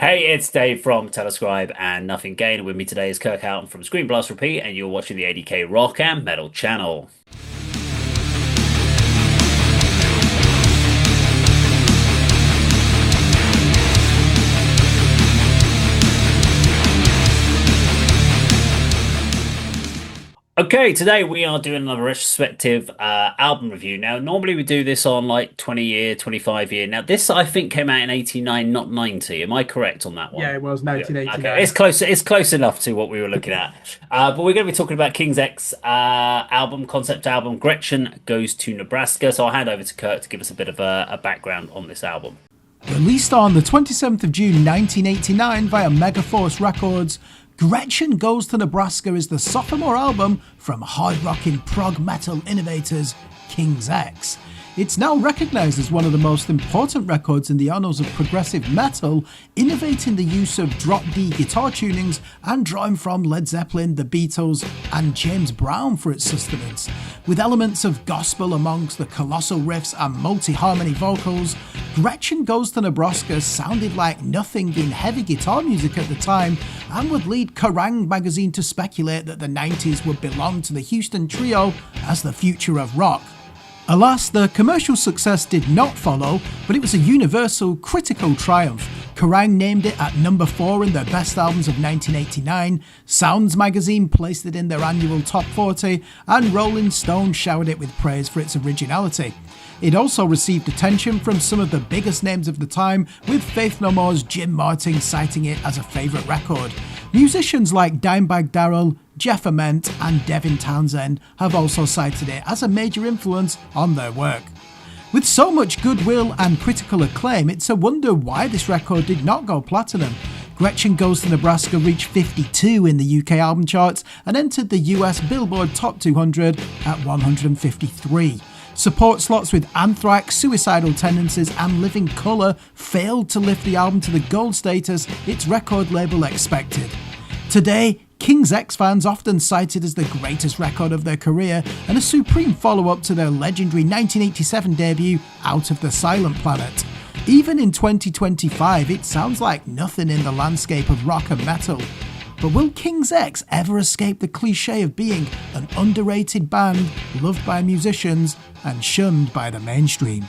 Hey, it's Dave from Telescribe and Nothing Gained. With me today is Kirk Houghton from Screen Blast Repeat, and you're watching the A.D.K Rock and Metal channel. Okay, today we are doing another retrospective album review. Now, normally we do this on like 20 year, 25 year. Now, this I think came out in 89, not 90. Am I correct on that Yeah, one? it was Yeah. Okay, 1989. it's close enough to what we were looking at. But we're going to be talking about King's X album, concept album, Gretchen Goes to Nebraska. So I'll hand over to Kirk to give us a bit of a background on this album. Released on the 27th of June 1989 via Megaforce Records, Gretchen Goes to Nebraska is the sophomore album from hard-rocking prog metal innovators King's X. It's now recognised as one of the most important records in the annals of progressive metal, innovating the use of drop D guitar tunings and drawing from Led Zeppelin, the Beatles and James Brown for its sustenance. With elements of gospel amongst the colossal riffs and multi-harmony vocals, Gretchen Goes to Nebraska sounded like nothing in heavy guitar music at the time and would lead Kerrang! Magazine to speculate that the 90s would belong to the Houston Trio as the future of rock. Alas, the commercial success did not follow, but it was a universal critical triumph. Kerrang! Named it at number 4 in their best albums of 1989, Sounds magazine placed it in their annual top 40, and Rolling Stone showered it with praise for its originality. It also received attention from some of the biggest names of the time, with Faith No More's Jim Martin citing it as a favourite record. Musicians like Dimebag Darrell, Jeff Ament and Devin Townsend have also cited it as a major influence on their work. With so much goodwill and critical acclaim, it's a wonder why this record did not go platinum. Gretchen Goes to Nebraska reached 52 in the UK album charts and entered the US Billboard Top 200 at 153. Support slots with Anthrax, Suicidal Tendencies and Living Colour failed to lift the album to the gold status its record label expected. Today, King's X fans often cite it as the greatest record of their career and a supreme follow-up to their legendary 1987 debut, Out of the Silent Planet. Even in 2025, it sounds like nothing in the landscape of rock and metal. But will King's X ever escape the cliche of being an underrated band loved by musicians and shunned by the mainstream?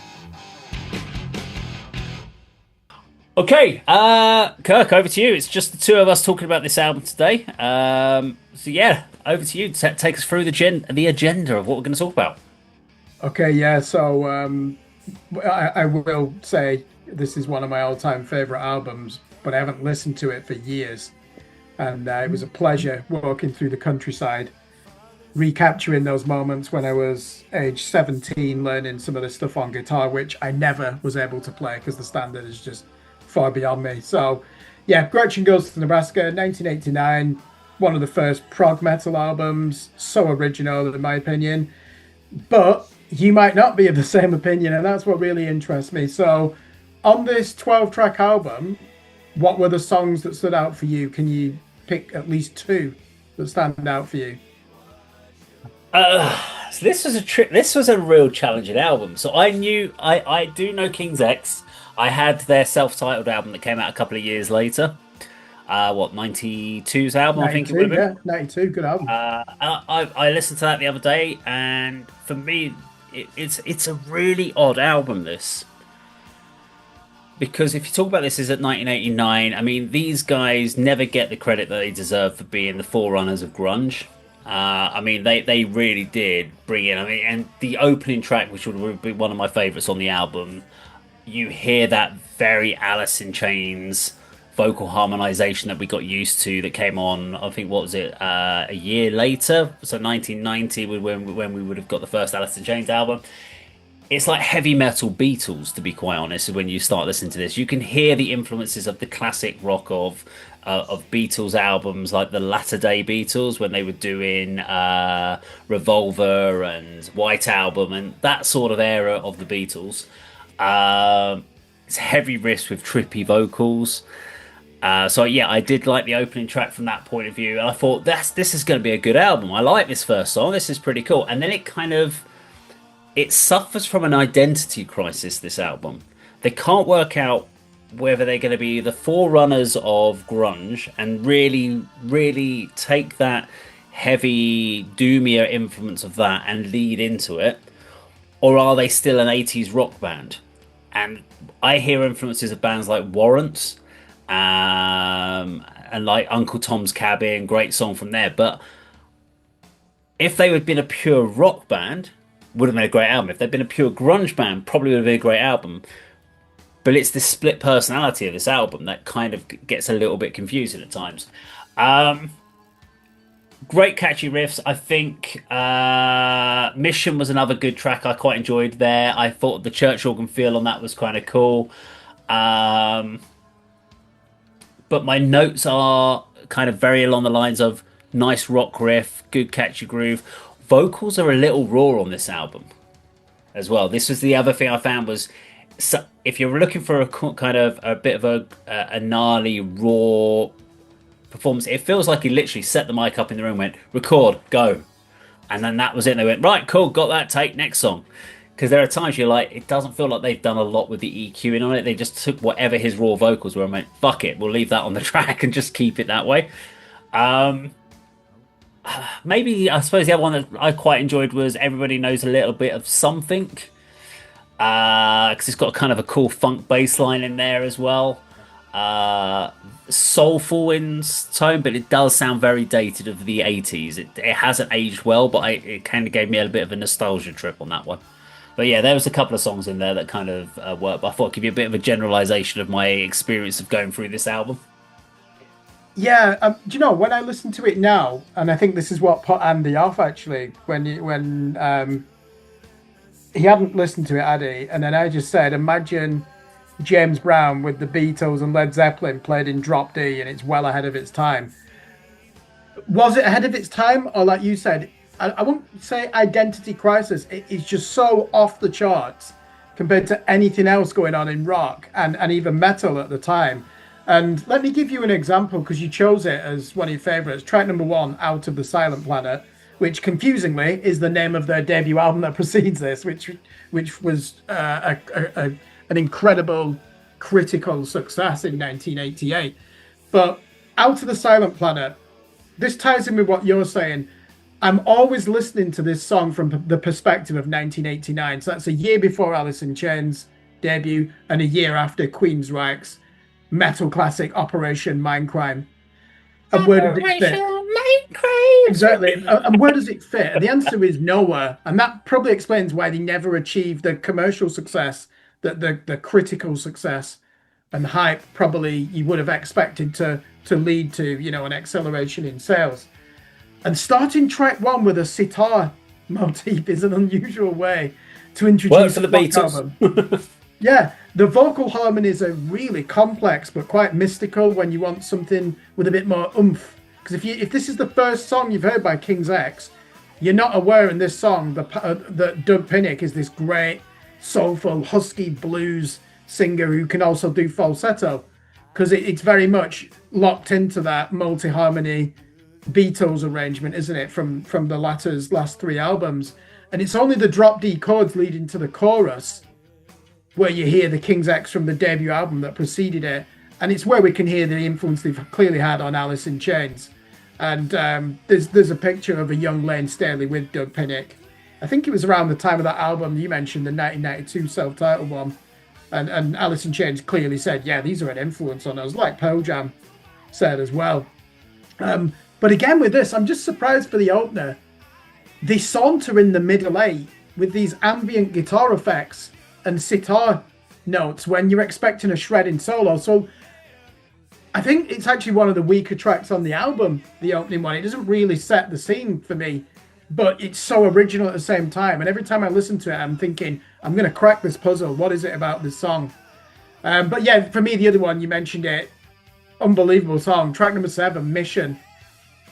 Okay, Kirk, over to you. It's just the two of us talking about this album today. So yeah, over to you. Take us through the agenda of what we're going to talk about. Okay, yeah, so I will say this is one of my all-time favourite albums, but I haven't listened to it for years. And it was a pleasure walking through the countryside, recapturing those moments when I was age 17, learning some of this stuff on guitar, which I never was able to play because the standard is just far beyond me. So, yeah, Gretchen Goes to Nebraska, 1989, one of the first prog metal albums, so original in my opinion. But you might not be of the same opinion, and that's what really interests me. So, on this 12-track album, what were the songs that stood out for you? Can you pick at least two that stand out for you? So this was a trip. This was a real challenging album. So I do know King's X. I had their self-titled album that came out a couple of years later. 92's album, I think it would have been. Yeah, 92, good album. I listened to that the other day, and for me, it's a really odd album. This. Because if you talk about this as at 1989, I mean, these guys never get the credit that they deserve for being the forerunners of grunge. I mean, they really did bring in, I mean, and the opening track, which would be one of my favourites on the album, you hear that very Alice in Chains vocal harmonisation that we got used to that came on, I think, what was it, a year later? So 1990, when we would have got the first Alice in Chains album. It's like heavy metal Beatles, to be quite honest. When you start listening to this, you can hear the influences of the classic rock of Beatles albums, like the latter day Beatles when they were doing Revolver and White Album and that sort of era of the Beatles. It's heavy riffs with trippy vocals. So yeah, I did like the opening track from that point of view, and I thought this is going to be a good album. I like this first song. This is pretty cool, and then it suffers from an identity crisis, this album. They can't work out whether they're going to be the forerunners of grunge and really, really take that heavy doomier influence of that and lead into it, or are they still an 80s rock band? And I hear influences of bands like Warrants, and like Uncle Tom's Cabin, great song from there. But if they had been a pure rock band, would have been a great album. If they'd been a pure grunge band, probably would have been a great album. But it's the split personality of this album that kind of gets a little bit confusing at times. Great catchy riffs. I think Mission was another good track I quite enjoyed there. I thought the church organ feel on that was kind of cool. But my notes are kind of very along the lines of nice rock riff, good catchy groove. Vocals are a little raw on this album as well. This was the other thing I found was, so if you're looking for a kind of a bit of a gnarly raw performance, it feels like he literally set the mic up in the room, went record, go, and then that was it. And they went, right, cool, got that, take next song. Because there are times you're like, it doesn't feel like they've done a lot with the EQing on it. They just took whatever his raw vocals were and went, fuck it, we'll leave that on the track and just keep it that way. Maybe I suppose the other one that I quite enjoyed was Everybody Knows a Little Bit of Something, because it's got kind of a cool funk bass line in there as well. Soulful in tone, but it does sound very dated of the 80s. It hasn't aged well, but it kind of gave me a bit of a nostalgia trip on that one. But yeah, there was a couple of songs in there that kind of worked. But I thought I'd give you a bit of a generalization of my experience of going through this album. Yeah, do you know, when I listen to it now, and I think this is what put Andy off actually, when he hadn't listened to it, had he? And then I just said, imagine James Brown with the Beatles and Led Zeppelin played in drop D, and it's well ahead of its time. Was it ahead of its time? Or like you said, I won't say identity crisis. It's just so off the charts compared to anything else going on in rock and even metal at the time. And let me give you an example, because you chose it as one of your favorites. Track number 1, Out of the Silent Planet, which confusingly is the name of their debut album that precedes this, which was an incredible critical success in 1988. But Out of the Silent Planet, this ties in with what you're saying. I'm always listening to this song from the perspective of 1989. So that's a year before Alice in Chains' debut and a year after Queensryche's metal classic Operation Mindcrime. And where did it fit? Mindcrime! Exactly. And where does it fit? And the answer is nowhere. And that probably explains why they never achieved the commercial success, the critical success and hype probably you would have expected to lead to, you know, an acceleration in sales. And starting track 1 with a sitar motif is an unusual way to introduce the Beatles album. Yeah, the vocal harmonies are really complex but quite mystical when you want something with a bit more oomph. Because if this is the first song you've heard by King's X, you're not aware in this song that Doug Pinnick is this great, soulful, husky blues singer who can also do falsetto. Because it's very much locked into that multi-harmony Beatles arrangement, isn't it, from the latter's last 3 albums. And it's only the drop D chords leading to the chorus where you hear the King's X from the debut album that preceded it, and it's where we can hear the influence they've clearly had on Alice in Chains. And there's a picture of a young Lane Staley with Doug Pinnick. I think it was around the time of that album you mentioned, the 1992 self-titled one, and Alice in Chains clearly said, yeah, these are an influence on us, like Pearl Jam said as well. But again, with this, I'm just surprised for the opener. They saunter in the middle 8 with these ambient guitar effects and sitar notes when you're expecting a shredding solo. So I think it's actually one of the weaker tracks on the album, the opening one. It doesn't really set the scene for me, but it's so original at the same time. And every time I listen to it, I'm thinking, I'm going to crack this puzzle. What is it about this song? But yeah, for me, the other one, you mentioned it, unbelievable song. Track number 7, Mission.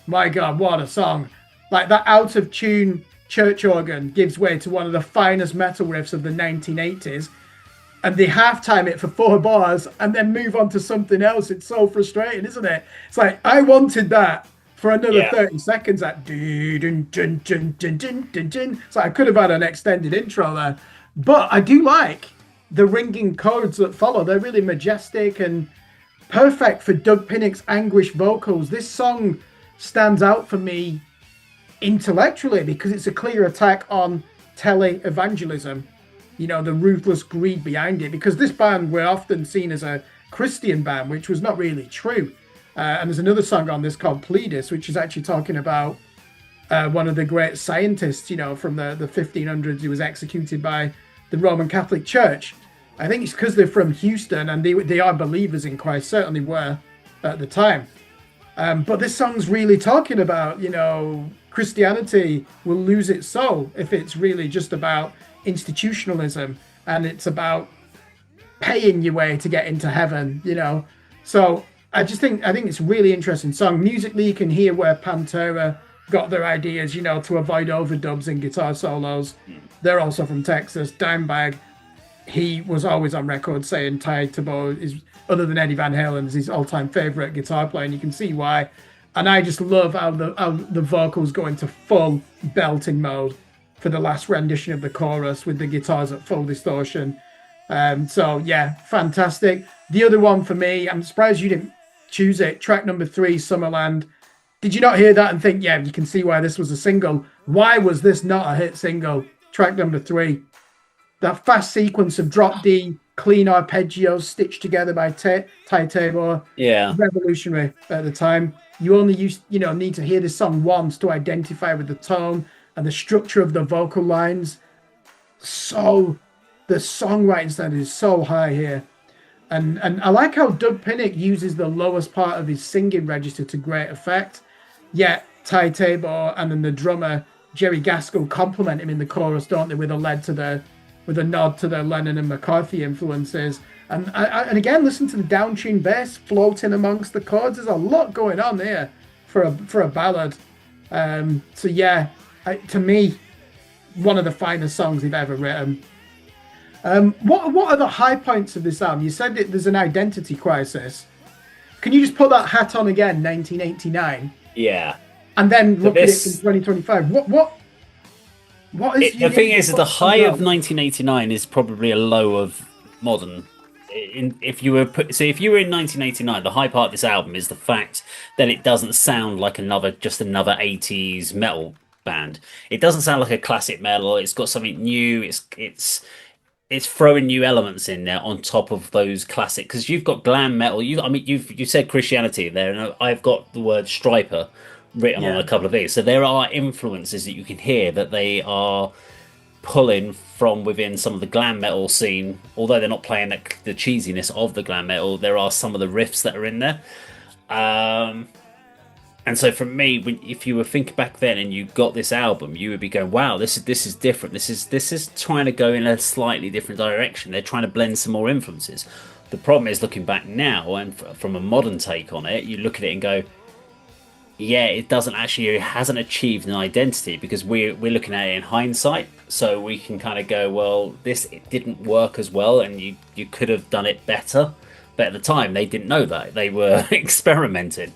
My God, what a song. Like that out of tune church organ gives way to one of the finest metal riffs of the 1980s. And they halftime it for 4 bars and then move on to something else. It's so frustrating, isn't it? It's like, I wanted that for another 30 seconds. That it's like I could have had an extended intro there. But I do like the ringing chords that follow, they're really majestic and perfect for Doug Pinnick's anguished vocals. This song stands out for me intellectually because it's a clear attack on tele-evangelism, you know, the ruthless greed behind it, because this band were often seen as a Christian band, which was not really true. And there's another song on this called Pleiades, which is actually talking about one of the great scientists, you know, from the 1500s who was executed by the Roman Catholic Church. I think it's because they're from Houston and they are believers in Christ, certainly were at the time. But this song's really talking about, you know, Christianity will lose its soul if it's really just about institutionalism and it's about paying your way to get into heaven, you know. So I think it's a really interesting song. Musically, you can hear where Pantera got their ideas, you know, to avoid overdubs and guitar solos. They're also from Texas. Dimebag, he was always on record saying Ty Tabor is, other than Eddie Van Halen, is his all-time favorite guitar player, and you can see why. And I just love how the vocals go into full belting mode for the last rendition of the chorus with the guitars at full distortion. So yeah, fantastic. The other one for me, I'm surprised you didn't choose it. Track number 3, Summerland. Did you not hear that and think, yeah, you can see why this was a single? Why was this not a hit single? Track number 3. That fast sequence of drop D, clean arpeggios stitched together by Ty Tabor. Yeah. Revolutionary at the time. You only need to hear this song once to identify with the tone and the structure of the vocal lines. So the songwriting standard is so high here. And I like how Doug Pinnick uses the lowest part of his singing register to great effect. Yet Ty Tabor and then the drummer Jerry Gaskell compliment him in the chorus, don't they, with a nod to the Lennon and McCarthy influences. And again, listen to the downtuned bass floating amongst the chords. There's a lot going on there for a ballad. So yeah, to me, one of the finest songs they've ever written. What are the high points of this album? You said there's an identity crisis. Can you just put that hat on again, 1989? Yeah. And then look at it in 2025. What is the thing is the high of 1989 is probably a low of modern. If you were in 1989, the high part of this album is the fact that it doesn't sound like another 80s metal band. It doesn't sound like a classic metal. It's got something new. It's throwing new elements in there on top of those classic, because you've got glam metal. You said Christianity there, and I've got the word striper written on a couple of these. So there are influences that you can hear that they are pulling from within some of the glam metal scene. Although they're not playing the cheesiness of the glam metal, there are some of the riffs that are in there. And so for me, if you were thinking back then and you got this album, you would be going, wow, this is different. This is trying to go in a slightly different direction. They're trying to blend some more influences. The problem is, looking back now and from a modern take on it, you look at it and go, yeah, it hasn't achieved an identity, because we're looking at it in hindsight. So we can kind of go, well, it didn't work as well, and you could have done it better. But at the time, they didn't know that. They were experimenting.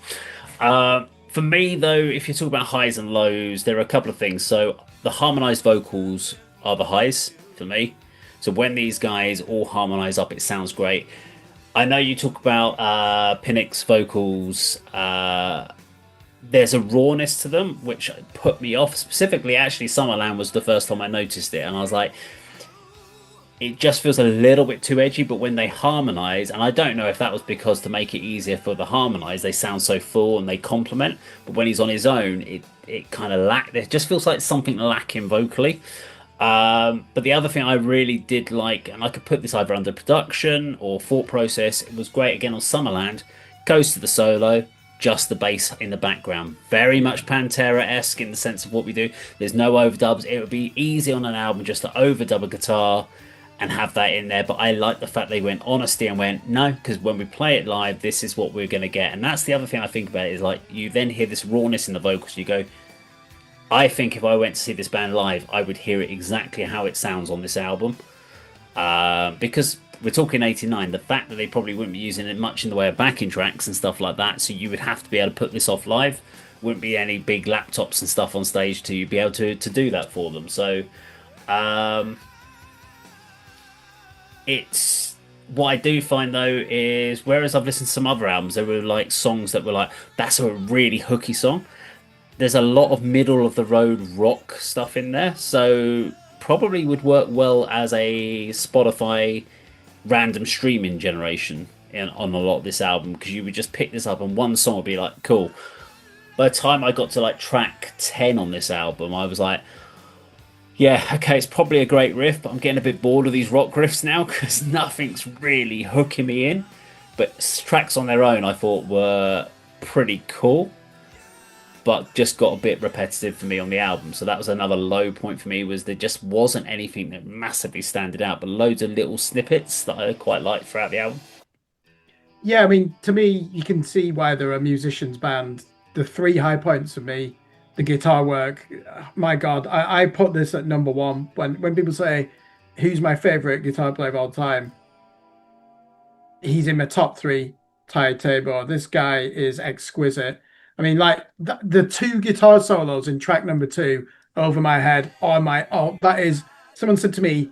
For me, though, if you talk about highs and lows, there are a couple of things. So the harmonized vocals are the highs for me. So when these guys all harmonize up, it sounds great. I know you talk about Pinnick's vocals. There's a rawness to them, which put me off. Specifically, actually, Summerland was the first time I noticed it. And I was like, it just feels a little bit too edgy. But when they harmonize, and I don't know if that was because to make it easier for the harmonize, they sound so full and they complement. But when he's on his own, it kind of it just feels like something lacking vocally. But the other thing I really did like, and I could put this either under production or thought process, it was great again on Summerland, goes to the solo, just the bass in the background. Very much Pantera-esque in the sense of what we do. There's no overdubs. It would be easy on an album just to overdub a guitar and have that in there, but I like the fact they went honesty and went, no, because when we play it live, this is what we're going to get. And that's the other thing I think about, is like, you then hear this rawness in the vocals. You go, I think if I went to see this band live, I would hear it exactly how it sounds on this album. Because we're talking 89, the fact that they probably wouldn't be using it much in the way of backing tracks and stuff like that, so you would have to be able to put this off live. Wouldn't be any big laptops and stuff on stage to be able to do that for them. So it's what I do find though is whereas I've listened to some other albums, there were like songs that were like that's a really hooky song. There's a lot of middle of the road rock stuff in there, so probably would work well as a Spotify random streaming generation on a lot of this album because you would just pick this up and one song would be like cool. By the time I got to like track 10 on this album, I was like, yeah, okay, it's probably a great riff, but I'm getting a bit bored of these rock riffs now because nothing's really hooking me in. But tracks on their own I thought were pretty cool, but just got a bit repetitive for me on the album. So that was another low point for me, was there just wasn't anything that massively standed out, but loads of little snippets that I quite liked throughout the album. Yeah, I mean, to me, you can see why they're a musician's band. The three high points for me, the guitar work. My God, I put this at number one. When people say, who's my favorite guitar player of all time? He's in my top three tied table. This guy is exquisite. I mean, like the two guitar solos in track number two, Over My Head, that is, someone said to me,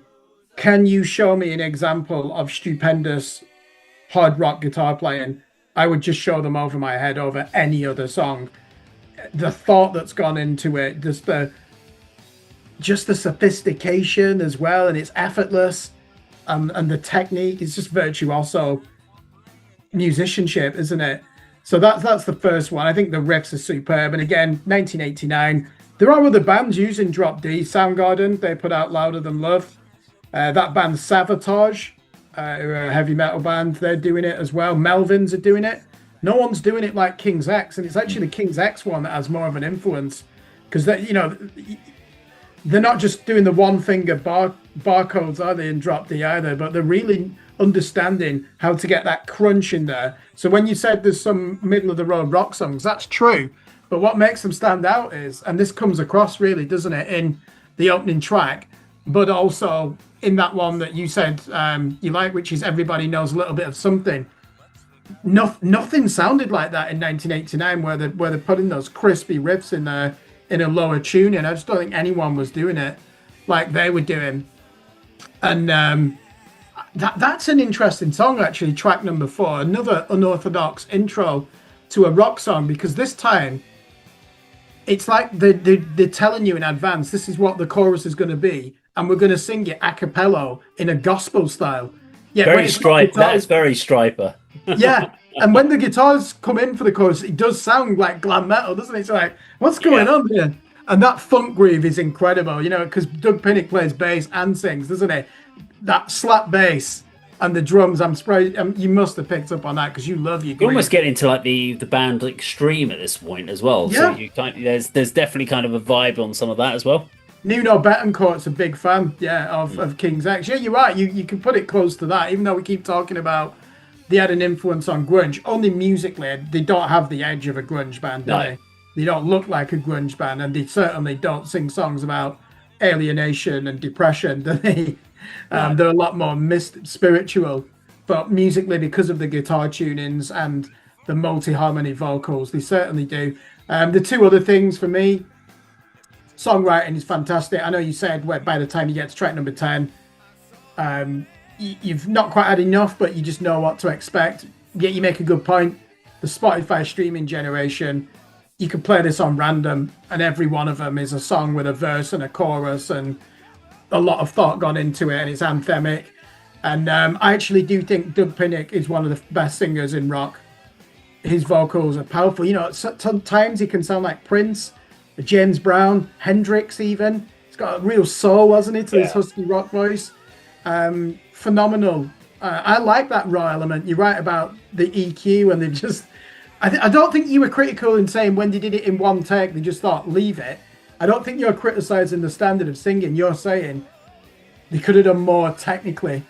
can you show me an example of stupendous hard rock guitar playing? I would just show them Over My Head over any other song. The thought that's gone into it, just the sophistication as well, and it's effortless, and the technique is just virtuoso musicianship, isn't it? So that's the first one. I think the riffs are superb, and again, 1989. There are other bands using Drop D. Soundgarden, they put out Louder Than Love. That band Savatage, who are a heavy metal band, they're doing it as well. Melvins are doing it. No one's doing it like King's X, and it's actually the King's X one that has more of an influence because they're not just doing the one finger barcodes, are they, in Drop D either, but they're really understanding how to get that crunch in there. So when you said there's some middle of the road rock songs, that's true. But what makes them stand out is, and this comes across really, doesn't it, in the opening track, but also in that one that you said you like, which is Everybody Knows a Little Bit of Something. Nothing sounded like that in 1989, where they're putting those crispy riffs in there in a lower tuning. I just don't think anyone was doing it like they were doing. And that's an interesting song, actually, track number 4, another unorthodox intro to a rock song, because this time it's like they're telling you in advance, this is what the chorus is going to be, and we're going to sing it a cappella in a gospel style. Yeah, very Stripe. That's very Striper. Yeah, and when the guitars come in for the chorus, it does sound like glam metal, doesn't it? It's like, what's going on here? And that funk groove is incredible, because Doug Pinnick plays bass and sings, doesn't he? That slap bass and the drums, I'm surprised you must have picked up on that because you love your groove. You almost get into like the band Extreme at this point as well. Yeah. So there's definitely kind of a vibe on some of that as well. Nuno Betancourt's a big fan, of King's X. Yeah, you're right. You can put it close to that, even though we keep talking about they had an influence on grunge. Only musically, they don't have the edge of a grunge band, do they? They don't look like a grunge band, and they certainly don't sing songs about alienation and depression, do they? They're a lot more spiritual, but musically, because of the guitar tunings and the multi-harmony vocals, they certainly do. The two other things for me, songwriting is fantastic. I know you said by the time you get to track number 10, you've not quite had enough, but you just know what to expect. Yet you make a good point. The Spotify streaming generation, you can play this on random, and every one of them is a song with a verse and a chorus, and a lot of thought gone into it, and it's anthemic. And I actually do think Doug Pinnick is one of the best singers in rock. His vocals are powerful. Sometimes he can sound like Prince, James Brown, Hendrix even. He's got a real soul, hasn't he, to his husky rock voice. Phenomenal. I like that raw element. You're right about the EQ, and they just... I don't think you were critical in saying when they did it in one take, they just thought, leave it. I don't think you're criticizing the standard of singing. You're saying they could have done more technically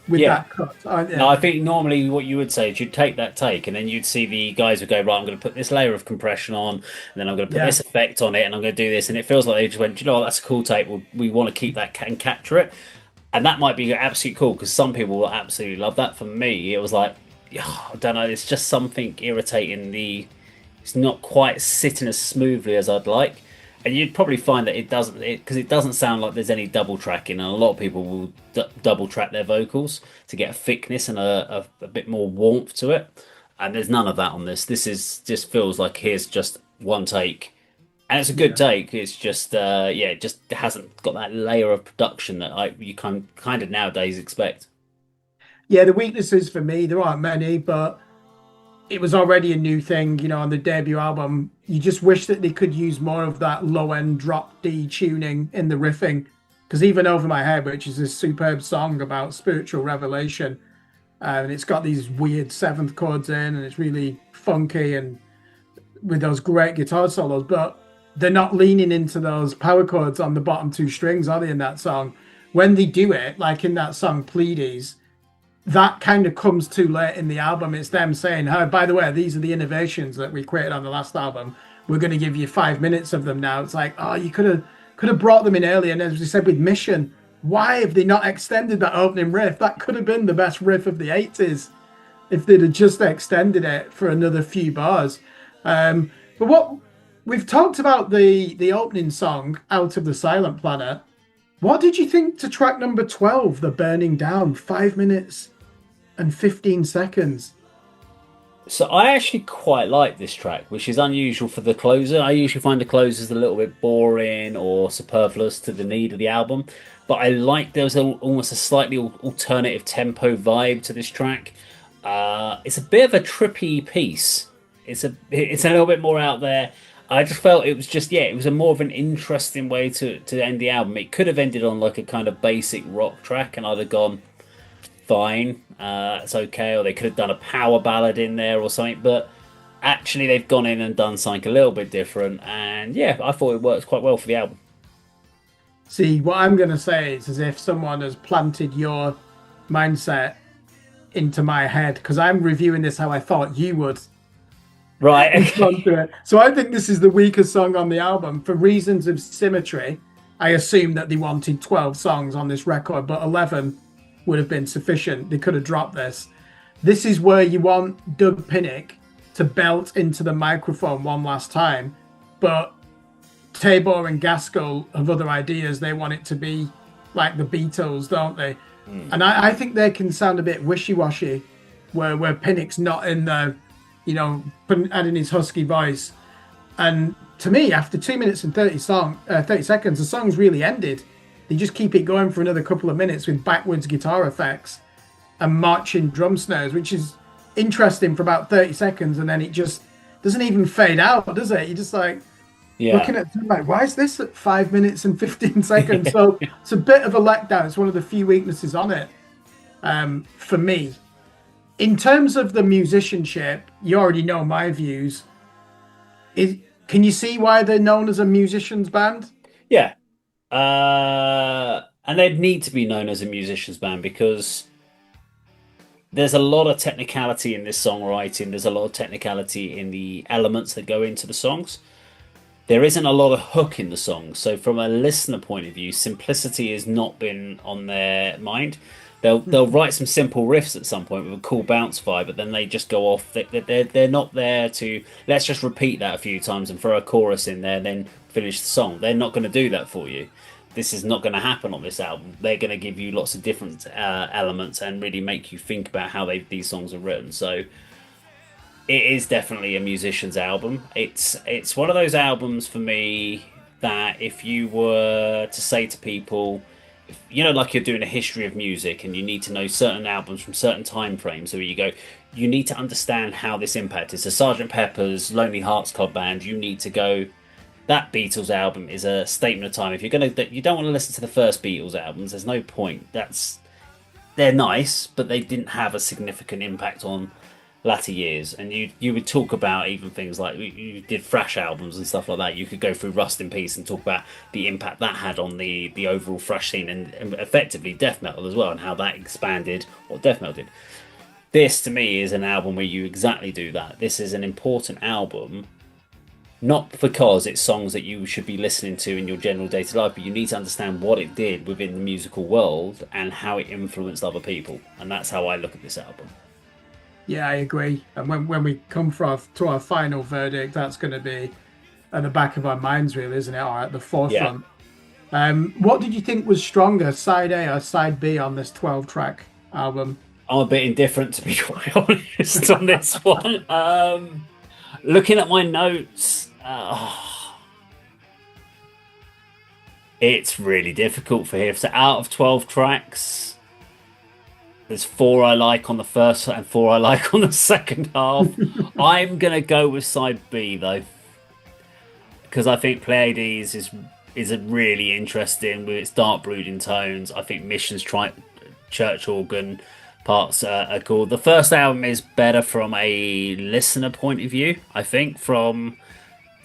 with that cut, aren't you? No, I think normally what you would say is you'd take that take and then you'd see the guys would go, right, I'm going to put this layer of compression on, and then I'm going to put this effect on it, and I'm going to do this. And it feels like they just went, you know what, that's a cool take. We want to keep that and capture it. And that might be absolutely cool because some people will absolutely love that. For me, it was like, I don't know, it's just something irritating. It's not quite sitting as smoothly as I'd like. And you'd probably find that it doesn't, because it doesn't sound like there's any double tracking, and a lot of people will double track their vocals to get a thickness and a bit more warmth to it. And there's none of that on this. This is just feels like here's just one take, and it's a good Yeah. take. It's just yeah, it just hasn't got that layer of production that you kind of nowadays expect. Yeah, the weaknesses for me, there aren't many, but it was already a new thing, on the debut album. You just wish that they could use more of that low end drop D tuning in the riffing. Because even Over My Head, which is this superb song about spiritual revelation, and it's got these weird seventh chords in, and it's really funky and with those great guitar solos, but they're not leaning into those power chords on the bottom two strings, are they, in that song? When they do it, like in that song Pleiades, that kind of comes too late in the album. It's them saying, "Oh, by the way, these are the innovations that we created on the last album. We're going to give you 5 minutes of them now." It's like, oh, you could have brought them in earlier. And as we said with Mission, why have they not extended that opening riff? That could have been the best riff of the 80s if they'd have just extended it for another few bars. But what we've talked about the opening song, Out of the Silent Planet. What did you think to track number 12, The Burning Down, 5 minutes and 15 seconds? So I actually quite like this track, which is unusual for the closer. I usually find the closers a little bit boring or superfluous to the need of the album, but I like there was almost a slightly alternative tempo vibe to this track. It's a bit of a trippy piece. It's a little bit more out there. I just felt it was just yeah, it was a more of an interesting way to end the album. It could have ended on like a kind of basic rock track, and I'd have gone fine, it's okay, or they could have done a power ballad in there or something, but actually they've gone in and done something a little bit different, and yeah, I thought it works quite well for the album. See, what I'm going to say is as if someone has planted your mindset into my head, because I'm reviewing this how I thought you would Right, respond okay. to it. So I think this is the weakest song on the album for reasons of symmetry. I assume that they wanted 12 songs on this record, but 11 would have been sufficient. They could have dropped this. This is where you want Doug Pinnick to belt into the microphone one last time, but Tabor and Gaskell have other ideas. They want it to be like the Beatles, don't they? And I think they can sound a bit wishy-washy, where Pinnick's not in there, adding his husky voice. And to me, after 2 minutes and 30 seconds, the song's really ended. They just keep it going for another couple of minutes with backwards guitar effects and marching drum snares, which is interesting for about 30 seconds, and then it just doesn't even fade out, does it? You're just like Yeah. looking at it, like, why is this at 5 minutes and 15 seconds? So it's a bit of a letdown. It's one of the few weaknesses on it, for me. In terms of the musicianship, you already know my views. Can you see why they're known as a musicians band? Yeah. And they'd need to be known as a musician's band because there's a lot of technicality in this songwriting. There's a lot of technicality in the elements that go into the songs. There isn't a lot of hook in the songs. So from a listener point of view, simplicity has not been on their mind. They'll write some simple riffs at some point with a cool bounce vibe, but then they just go off. They're not there to let's just repeat that a few times and throw a chorus in there, then finish the song. They're not going to do that for you. This is not going to happen on this album. They're going to give you lots of different elements and really make you think about how these songs are written. So it is definitely a musician's album. It's one of those albums for me that if you were to say to people, like you're doing a history of music and you need to know certain albums from certain time frames, so you go, you need to understand how this impacted. So Sergeant Pepper's Lonely Hearts Club Band, you need to go, that Beatles album is a statement of time. If you don't want to listen to the first Beatles albums, there's no point. They're nice, but they didn't have a significant impact on latter years. And you would talk about even things like you did thrash albums and stuff like that. You could go through Rust in Peace and talk about the impact that had on the overall thrash scene and effectively death metal as well, and how that expanded what death metal did. This to me is an album where you exactly do that. This is an important album, not because it's songs that you should be listening to in your general day-to-day life, but you need to understand what it did within the musical world and how it influenced other people. And that's how I look at this album. Yeah, I agree. And when we come to our final verdict, that's going to be at the back of our minds, really, isn't it? Or at the Yeah. forefront. What did you think was stronger, side A or side B on this 12-track album? I'm a bit indifferent, to be quite honest, on this one. Looking at my notes, it's really difficult for here. So out of 12 tracks, there's four I like on the first and four I like on the second half. I'm gonna go with side B though, because I think Pleiades is a really interesting with its dark brooding tones. I think Mission's church organ parts are cool. The first album is better from a listener point of view. I think from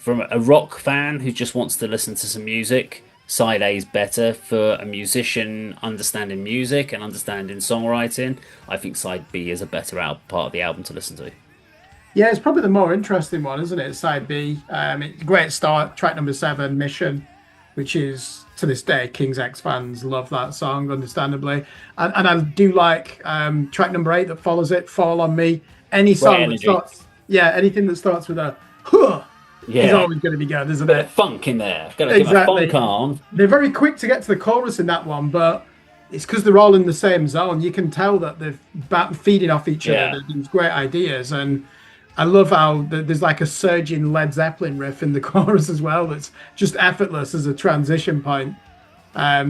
a rock fan who just wants to listen to some music. Side A is better for a musician understanding music and understanding songwriting. I think side B is a better part of the album to listen to. Yeah, it's probably the more interesting one, isn't it? Side B. Great start, track number 7, Mission, which is to this day, King's X fans love that song, understandably. And I do like track number 8 that follows it, Fall on Me. Any song that starts, anything that starts with a huh is always going to be good, isn't Bit it? of funk in there. Got to give a funk on. They're very quick to get to the chorus in that one, but it's because they're all in the same zone. You can tell that they're feeding off each other. There's great ideas, and I love how there's like a surging Led Zeppelin riff in the chorus as well. That's just effortless as a transition point.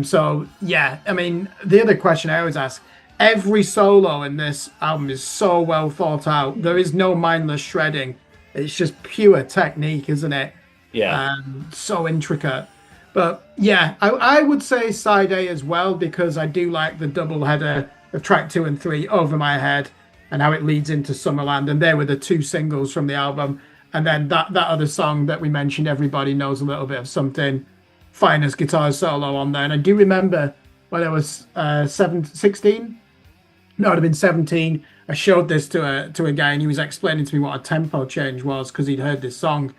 So yeah, I mean, the other question I always ask: every solo in this album is so well thought out. There is no mindless shredding. It's just pure technique, isn't it? Yeah. So intricate. But yeah, I would say side A as well, because I do like the double header of track 2 and 3, Over My Head, and how it leads into Summerland. And they were the 2 singles from the album. And then that other song that we mentioned, Everybody Knows a Little Bit of Something, finest guitar solo on there. And I do remember when I was 16, no, it would have been 17. I showed this to a guy, and he was explaining to me what a tempo change was because he'd heard this song,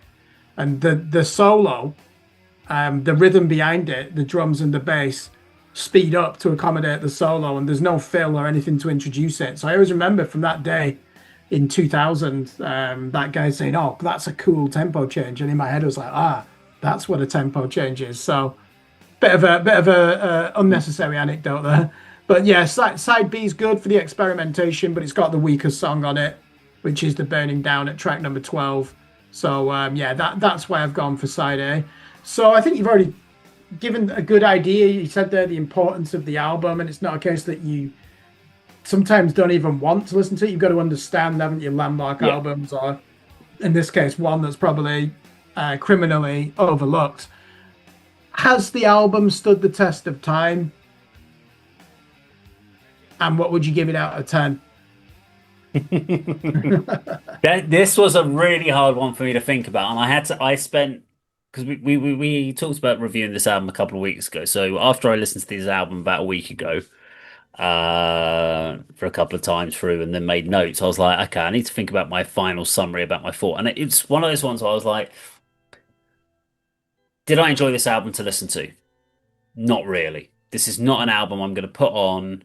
and the solo, the rhythm behind it, the drums and the bass, speed up to accommodate the solo, and there's no fill or anything to introduce it. So I always remember from that day in 2000, that guy saying, "Oh, that's a cool tempo change," and in my head I was like, that's what a tempo change is. So bit of a unnecessary anecdote there. But yeah, side B is good for the experimentation, but it's got the weakest song on it, which is the Burning Down at track number 12. So that's why I've gone for side A. So I think you've already given a good idea. You said there the importance of the album, and it's not a case that you sometimes don't even want to listen to it. You've got to understand, haven't you, landmark albums, or in this case, one that's probably criminally overlooked. Has the album stood the test of time? And what would you give it out of 10? This was a really hard one for me to think about, and I spent, because we talked about reviewing this album a couple of weeks ago. So after I listened to this album about a week ago, for a couple of times through, and then made notes, I was like, okay, I need to think about my final summary about my thought. And it's one of those ones where I was like, did I enjoy this album to listen to? Not really. This is not an album I'm going to put on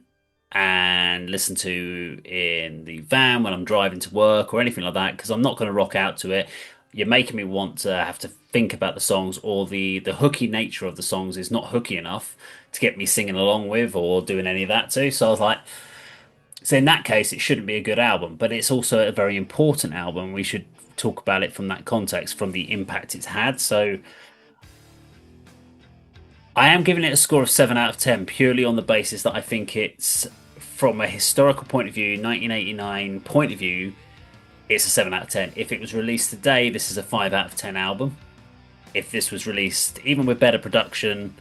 and listen to in the van when I'm driving to work or anything like that, because I'm not going to rock out to it. You're making me want to have to think about the songs, or the hooky nature of the songs is not hooky enough to get me singing along with or doing any of that too. So I was like, so in that case, it shouldn't be a good album, but it's also a very important album. We should talk about it from that context, from the impact it's had. So I am giving it a score of 7 out of 10 purely on the basis that I think it's, from a historical point of view, 1989 point of view, it's a 7 out of 10. If it was released today, this is a 5 out of 10 album. If this was released, even with better production,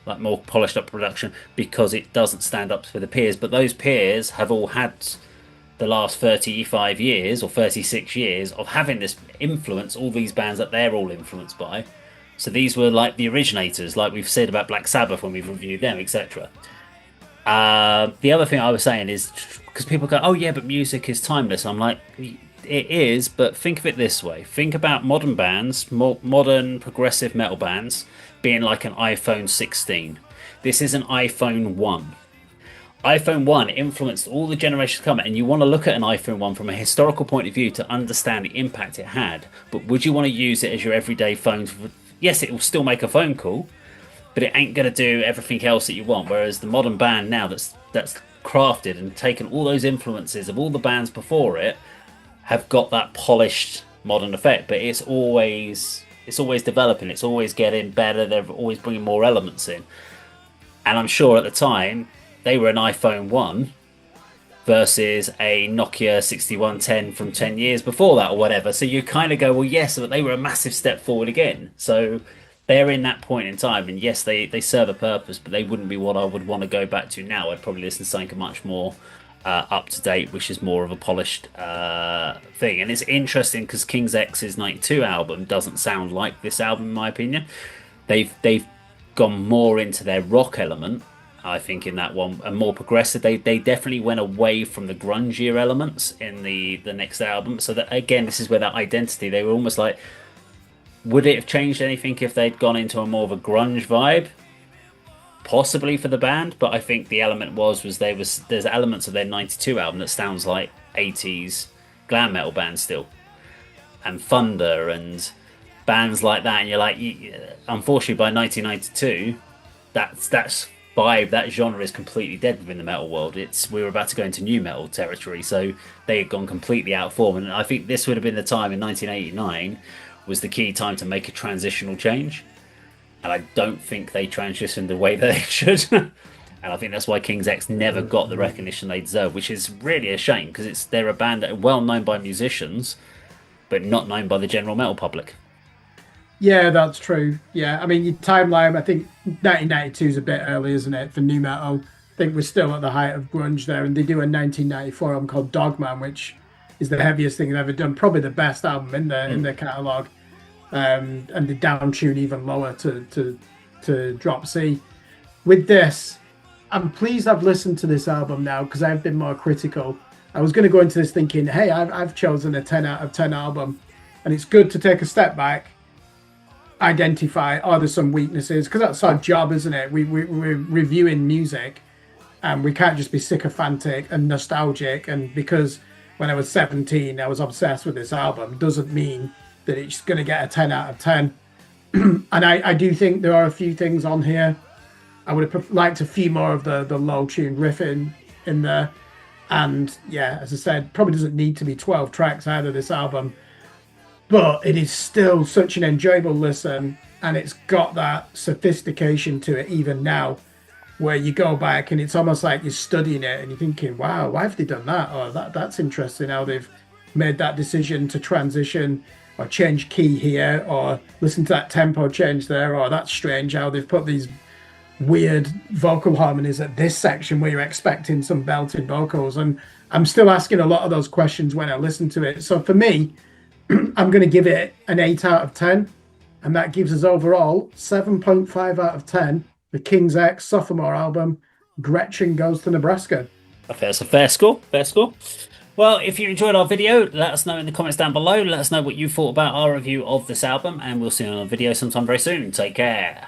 like more polished up production, because it doesn't stand up to the peers, but those peers have all had the last 35 years or 36 years of having this influence, all these bands that they're all influenced by. So these were like the originators, like we've said about Black Sabbath when we've reviewed them, etc. The other thing I was saying is, because people go, oh yeah, but music is timeless. I'm like, it is, but think of it this way. Think about modern bands, modern progressive metal bands, being like an iPhone 16. This is an iPhone 1. iPhone 1 influenced all the generations coming, and you want to look at an iPhone 1 from a historical point of view to understand the impact it had. But would you want to use it as your everyday phone? Yes, it will still make a phone call, but it ain't going to do everything else that you want. Whereas the modern band now that's crafted and taken all those influences of all the bands before it have got that polished modern effect, but it's always developing, it's always getting better, they're always bringing more elements in. And I'm sure at the time they were an iPhone 1 versus a Nokia 6110 from 10 years before that or whatever. So you kind of go, well, yes, but they were a massive step forward again. So they're in that point in time, and yes, they serve a purpose, but they wouldn't be what I would want to go back to now. I'd probably listen to something much more up to date, which is more of a polished thing. And it's interesting because King's X's '92 album doesn't sound like this album, in my opinion. They've gone more into their rock element, I think, in that one, and more progressive. They definitely went away from the grungier elements in the next album. So that again, this is where that identity. They were almost like, would it have changed anything if they'd gone into a more of a grunge vibe? Possibly for the band, but I think the element was there's elements of their '92 album that sounds like '80s glam metal bands still, and Thunder and bands like that. And you're like, unfortunately, by 1992, that's vibe, that genre is completely dead within the metal world. We were about to go into new metal territory, so they had gone completely out of form. And I think this would have been the time in 1989 was the key time to make a transitional change. And I don't think they transitioned the way that they should. And I think that's why King's X never got the recognition they deserve, which is really a shame because they're a band that are well known by musicians, but not known by the general metal public. Yeah, that's true. Yeah, I mean, your timeline, I think 1992 is a bit early, isn't it, for new metal? I think we're still at the height of grunge there, and they do a 1994 album called Dogman, which is the heaviest thing they've ever done, probably the best album in their catalogue. And they down tune even lower to drop C. With this, I'm pleased I've listened to this album now because I've been more critical. I was going to go into this thinking, hey, I've chosen a 10 out of 10 album, and it's good to take a step back, identify, are there some weaknesses? Because that's our job, isn't it? We're reviewing music, and we can't just be sycophantic and nostalgic. And because when I was 17, I was obsessed with this album, doesn't mean that it's going to get a 10 out of 10. And I do think there are a few things on here. I would have liked a few more of the low-tuned riffing in there. And yeah, as I said, probably doesn't need to be 12 tracks out of this album. But it is still such an enjoyable listen, and it's got that sophistication to it even now, where you go back and it's almost like you're studying it and you're thinking, wow, why have they done that? Or that's interesting how they've made that decision to transition or change key here, or listen to that tempo change there, or that's strange how they've put these weird vocal harmonies at this section where you're expecting some belted vocals. And I'm still asking a lot of those questions when I listen to it. So for me, I'm going to give it an 8 out of 10, and that gives us overall 7.5 out of 10. The King's X sophomore album, Gretchen Goes to Nebraska. That's a fair score. Fair score. Well, if you enjoyed our video, let us know in the comments down below. Let us know what you thought about our review of this album, and we'll see you on a video sometime very soon. Take care.